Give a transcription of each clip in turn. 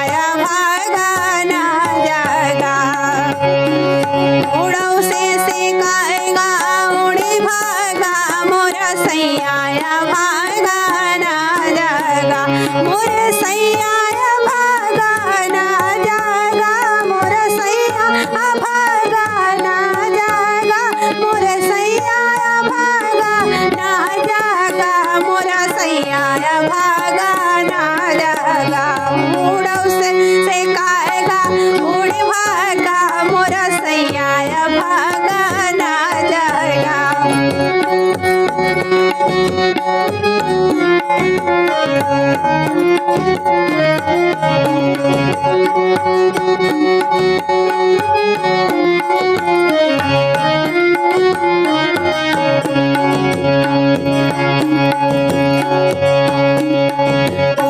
भागना जगा। उड़ौ से सिकाएगा उड़ी भागा मोर सैया भागना जगा। मोर सैया भागना जगा। मोर सैया भागना जगा। मोर सैया भागना जगा। मोर सैया भागना जगा। उड़ौ से सिकाएगा उड़ी भागा मोर सैया भागना जगा।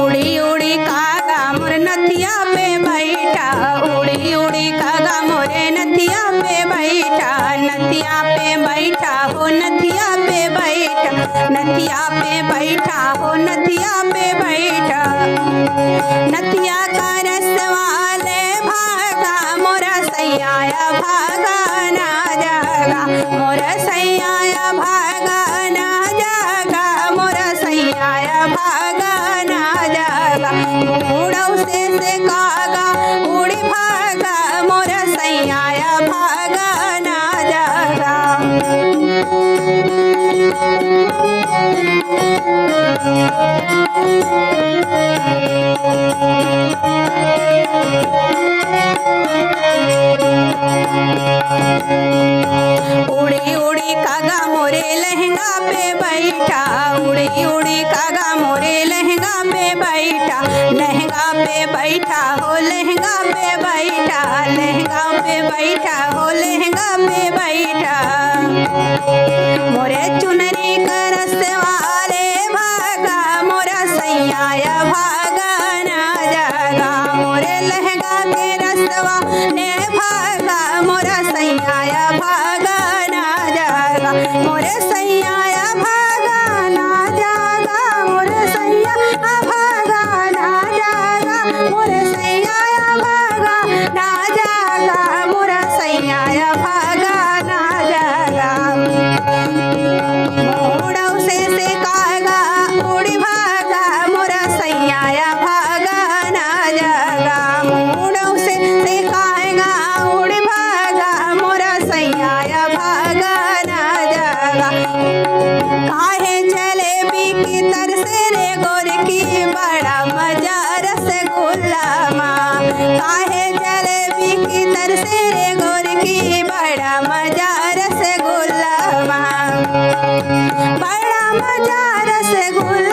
उड़ी उड़ी कागा मोर नथिया पे बैठा। उड़ी उड़ी कागा मोरे नथिया पे बैठा। नथिया पे बैठा हो नथिया पे बैठा। नथिया पे बैठा हो नथिया पे बैठा। नथिया का रसवाले भागा मोर सैया भागना जगा। मोर सैया भागना जगा। मोर सैया भागना जगा। उड़ौ से कागा उड़ी भागा मोर सैया भागना जगा। उड़ी उड़ी कागा मोरे लहंगा पे बैठा। उड़ी उड़ी कागा मोरे लहंगा पे बैठा। लहंगा पे बैठा हो लहंगा पे बैठा। लहंगा पे बैठा हो लहंगा पे बैठा। मोरे चुनरी का रसवाले भागा मोर सैया भागना जगा। मोरे लहंगा के रसवा ने भागा मोर सैया भागना जगा। मोरे सैया भागना जगा। मोरे सैया भागना जगा। मोरे सैया भागना जगा। मोरे सैया भागना जगा। उड़ौ से सिकाएगा उड़ी भागा मोर सैया भागना जगा। उड़ौ से सिकाएगा उड़ी भागा मोर सैया भागना जगा। काहे जलेबी की तरसे रे गोरकी बड़ा मजा रसगुल्ला माँ। काहे जलेबी की तरसे रे गोरकी बड़ा मजा रसगुल्ला माँ। बड़ा मजा रसगुल्ला